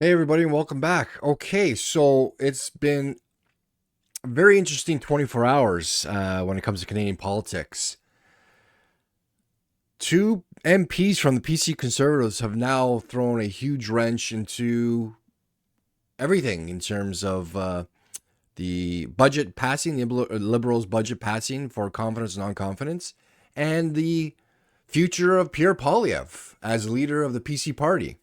Hey, everybody, and welcome back. Okay, so it's been a very interesting 24 hours when it comes to Canadian politics. Two MPs from the PC Conservatives have now thrown a huge wrench into everything in terms of the budget passing, the Liberals' budget passing for confidence and non confidence, and the future of Pierre Poilievre as leader of the PC party.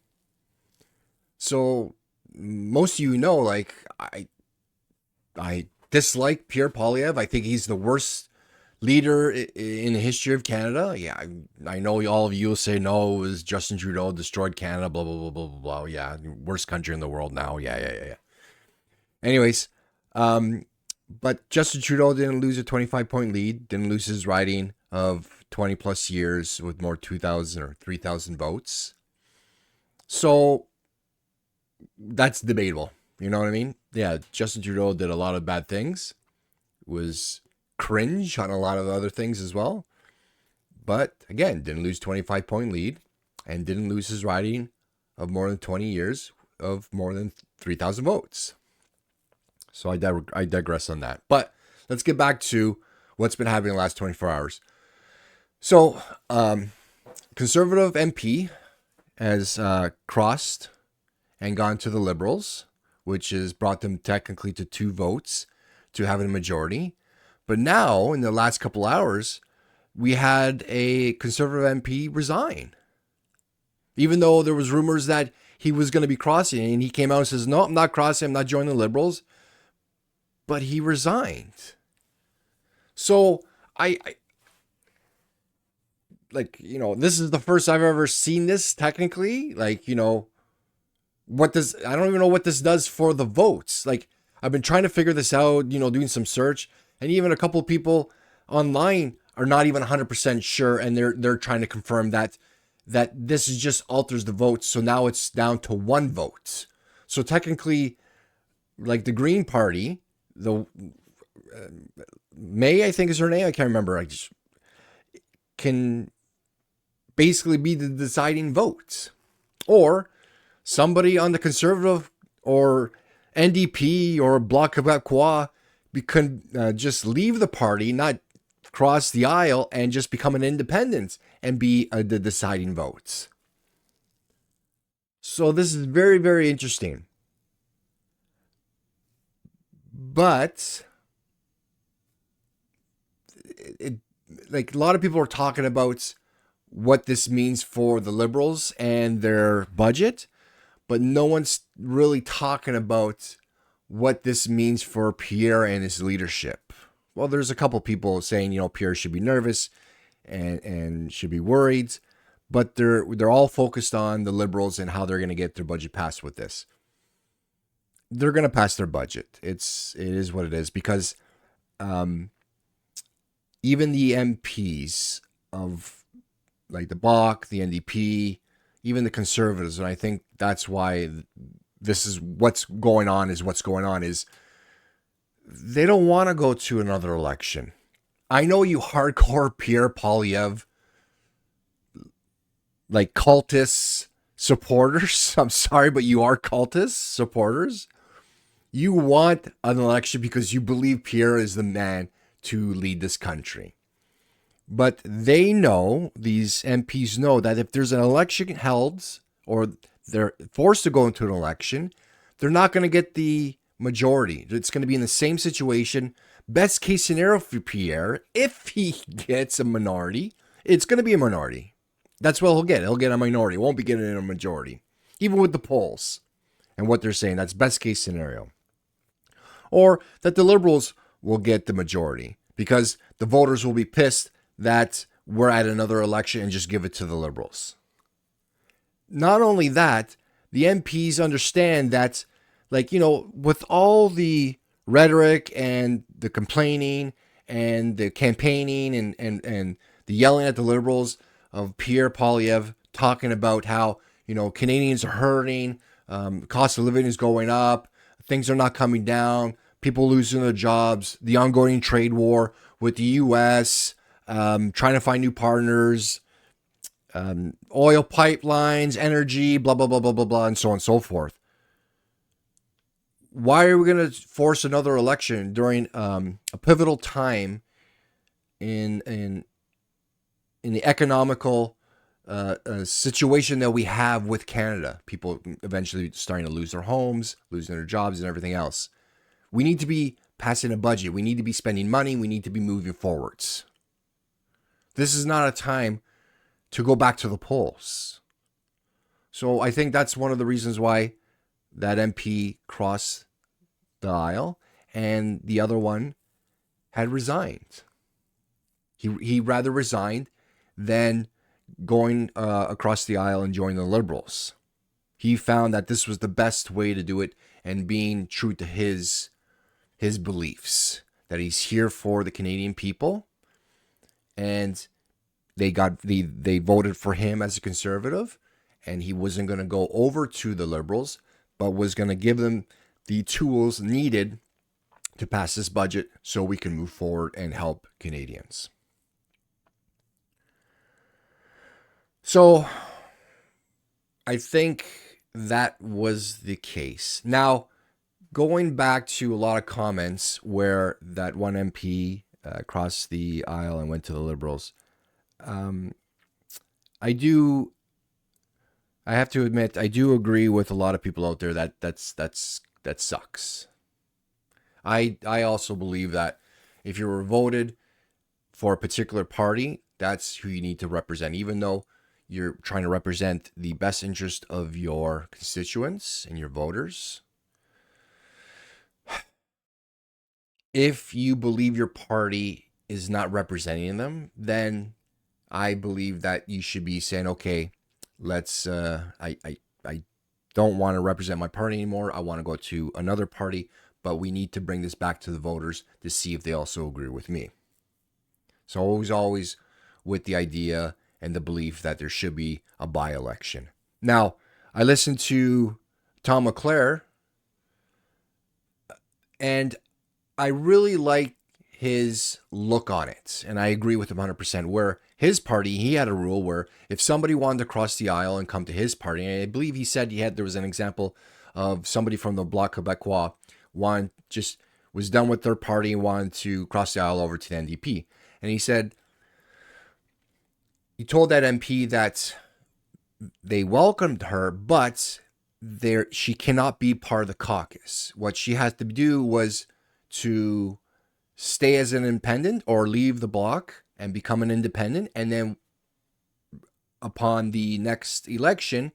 So, most of you know, like, I dislike Pierre Poilievre. I think he's the worst leader in the history of Canada. Yeah, I know all of you will say no, it was Justin Trudeau destroyed Canada, blah, blah, blah, blah, blah, blah. Yeah, worst country in the world now. Yeah. Anyways, um, but Justin Trudeau didn't lose a 25-point lead, didn't lose his riding of 20 plus years with more 2,000 or 3,000 votes. So that's debatable. You know what I mean? Yeah, Justin Trudeau did a lot of bad things, was cringe on a lot of other things as well. But again, didn't lose 25-point lead and didn't lose his riding of more than 20 years of more than 3,000 votes. So I digress on that. But let's get back to what's been happening in the last 24 hours. So, Conservative MP has crossed and gone to the Liberals, which has brought them technically to 2 votes to having a majority. But now, in the last couple hours, we had a Conservative MP resign. Even though there was rumors that he was going to be crossing, and he came out and says, no, I'm not crossing, I'm not joining the Liberals. But he resigned. So, I this is the first I've ever seen this technically. I don't even know what this does for the votes. Like, I've been trying to figure this out, doing some search, and even a couple of people online are not even 100% sure, and they're trying to confirm that this is just alters the votes. So now it's down to 1 vote. So technically, like the Green Party, the May, I think is her name. I can't remember. I just can basically be the deciding vote, or somebody on the Conservative or NDP or Bloc Québécois can just leave the party, not cross the aisle, and just become an independent and be the deciding votes. So this is very, very interesting. But like a lot of people are talking about what this means for the Liberals and their budget, but no one's really talking about what this means for Pierre and his leadership. Well, there's a couple people saying, Pierre should be nervous and should be worried, but they're all focused on the Liberals and how they're going to get their budget passed with this. They're going to pass their budget. It is what it is, because even the MPs of like the Bloc, the NDP, even the Conservatives, and I think that's why this is what's going on is they don't want to go to another election. I know you hardcore Pierre Poilievre, like cultist supporters. I'm sorry, but you are cultist supporters. You want an election because you believe Pierre is the man to lead this country. But they know, these MPs know, that if there's an election held or they're forced to go into an election, they're not going to get the majority. It's going to be in the same situation. Best case scenario for Pierre, if he gets a minority, it's going to be a minority. That's what he'll get. He'll get a minority. He won't be getting a majority. Even with the polls and what they're saying, that's best case scenario. Or that the Liberals will get the majority because the voters will be pissed that we're at another election and just give it to the Liberals. Not only that, the MPs understand that, with all the rhetoric and the complaining and the campaigning and the yelling at the Liberals of Pierre Poilievre talking about how, Canadians are hurting, cost of living is going up, things are not coming down, people losing their jobs, the ongoing trade war with the U.S., trying to find new partners, oil pipelines, energy, blah, blah, blah, blah, blah, blah, and so on and so forth. why are we going to force another election during a pivotal time in in in the economical situation that we have with Canada? People eventually starting to lose their homes, losing their jobs, and everything else. We need to be passing a budget. We need to be spending money. We need to be moving forwards. This is not a time to go back to the polls. So I think that's one of the reasons why that MP crossed the aisle and the other one had resigned. He rather resigned than going across the aisle and joining the Liberals. He found that this was the best way to do it and being true to his beliefs, that he's here for the Canadian people, and they voted for him as a conservative, and he wasn't going to go over to the Liberals, but was going to give them the tools needed to pass this budget so we can move forward and help Canadians. So I think that was the case. Now, going back to a lot of comments where that one MP crossed the aisle and went to the Liberals, I have to admit, I do agree with a lot of people out there that sucks. I also believe that if you were voted for a particular party, that's who you need to represent, even though you're trying to represent the best interest of your constituents and your voters. If you believe your party is not representing them, then I believe that you should be saying, okay, let's, I don't want to represent my party anymore. I want to go to another party, but we need to bring this back to the voters to see if they also agree with me. So always with the idea and the belief that there should be a by-election. Now, I listened to Tom McClare, and I really like his look on it, and I agree with him 100%, where his party, he had a rule where if somebody wanted to cross the aisle and come to his party, and I believe he said there was an example of somebody from the Bloc Québécois was done with their party and wanted to cross the aisle over to the NDP. And he said, he told that MP that they welcomed her, but she cannot be part of the caucus. What she has to do was to stay as an independent or leave the bloc and become an independent. And then upon the next election,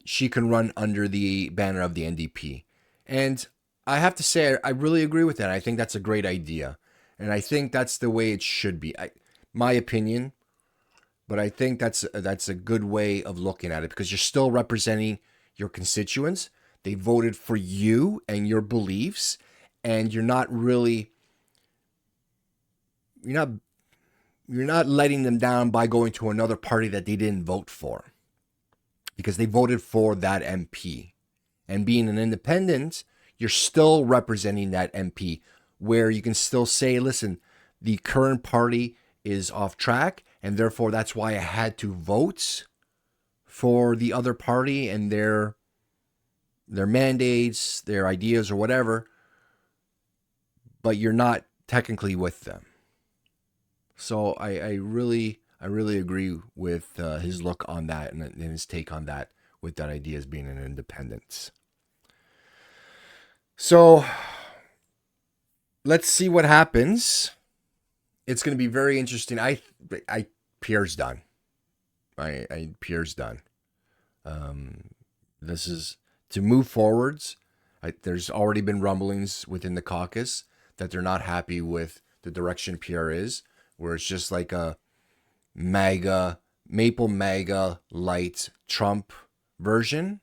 she can run under the banner of the NDP. And I have to say, I really agree with that. I think that's a great idea. And I think that's the way it should be. My opinion, but I think that's a good way of looking at it, because you're still representing your constituents. They voted for you and your beliefs, and you're not letting them down by going to another party that they didn't vote for, because they voted for that MP. And being an independent, you're still representing that MP, where you can still say, listen, the current party is off track, and therefore that's why I had to vote for the other party and their mandates, their ideas, or whatever, but you're not technically with them. So I really agree with his look on that and his take on that, with that idea as being an independent. So let's see what happens. It's going to be very interesting. Pierre's done. Pierre's done. This is to move forwards. There's already been rumblings within the caucus that they're not happy with the direction Pierre is, where it's just like a maple MAGA light Trump version,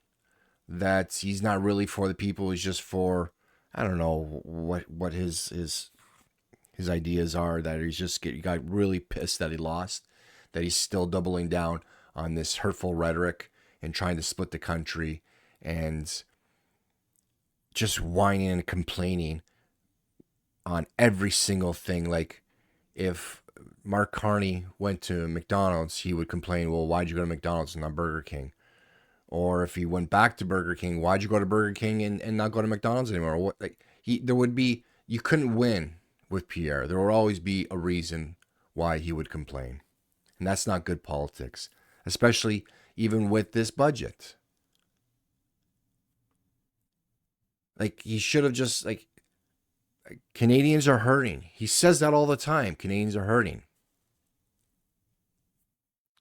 that he's not really for the people. He's just for, I don't know what his ideas are, that he got really pissed that he lost, that he's still doubling down on this hurtful rhetoric and trying to split the country and just whining and complaining on every single thing. Like, if Mark Carney went to McDonald's, he would complain, well, why'd you go to McDonald's and not Burger King? Or if he went back to Burger King, why'd you go to Burger King and not go to McDonald's anymore? What, like there would be, you couldn't win with Pierre. There would always be a reason why he would complain. And that's not good politics, especially even with this budget. Like he should have just like Canadians are hurting. He says that all the time. Canadians are hurting.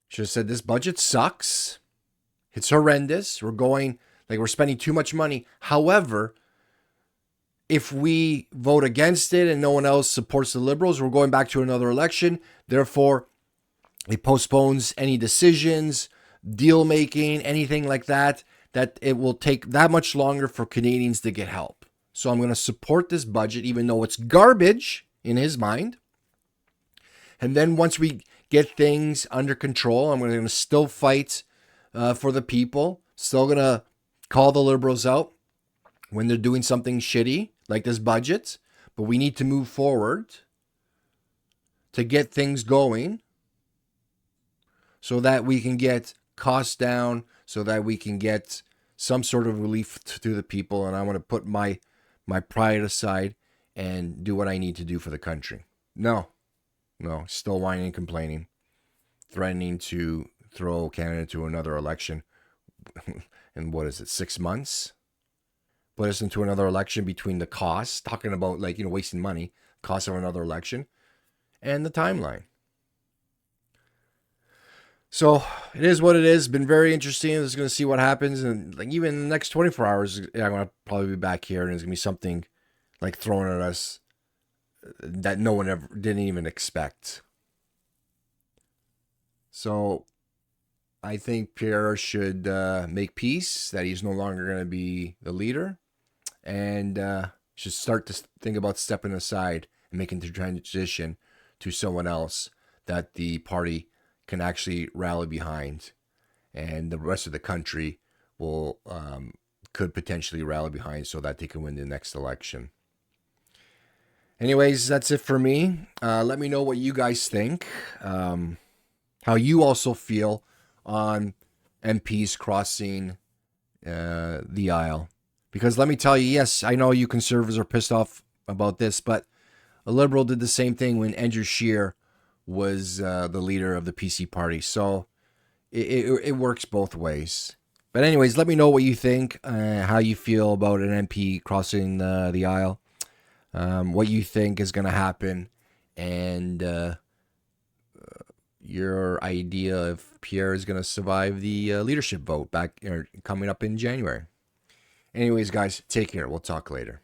Should have said this budget sucks. It's horrendous. We're spending too much money. However, if we vote against it and no one else supports the Liberals, we're going back to another election. Therefore, it postpones any decisions, deal making, anything like that, that it will take that much longer for Canadians to get help. So I'm going to support this budget, even though it's garbage in his mind. And then once we get things under control, I'm going to still fight for the people. Still going to call the Liberals out when they're doing something shitty like this budget. But we need to move forward to get things going so that we can get costs down, so that we can get some sort of relief to the people. And I want to put my pride aside and do what I need to do for the country. No, still whining and complaining, threatening to throw Canada to another election. And what is it, 6 months? Put us into another election between the costs, talking about wasting money, cost of another election, and the timeline. So it is what it is. Been very interesting. I'm just going to see what happens. And even in the next 24 hours, I'm going to probably be back here, and there's going to be something thrown at us that no one ever didn't even expect. So I think Pierre should make peace, that he's no longer going to be the leader, and should start to think about stepping aside and making the transition to someone else that the party can actually rally behind, and the rest of the country will could potentially rally behind so that they can win the next election. Anyways, that's it for me. Let me know what you guys think, how you also feel on MPs crossing the aisle. Because let me tell you, yes, I know you conservatives are pissed off about this, but a Liberal did the same thing when Andrew Scheer was the leader of the PC party. So it works both ways. But anyways, let me know what you think, how you feel about an MP crossing the aisle, what you think is going to happen, and your idea if Pierre is going to survive the leadership vote coming up in January. Anyways, guys, take care. We'll talk later.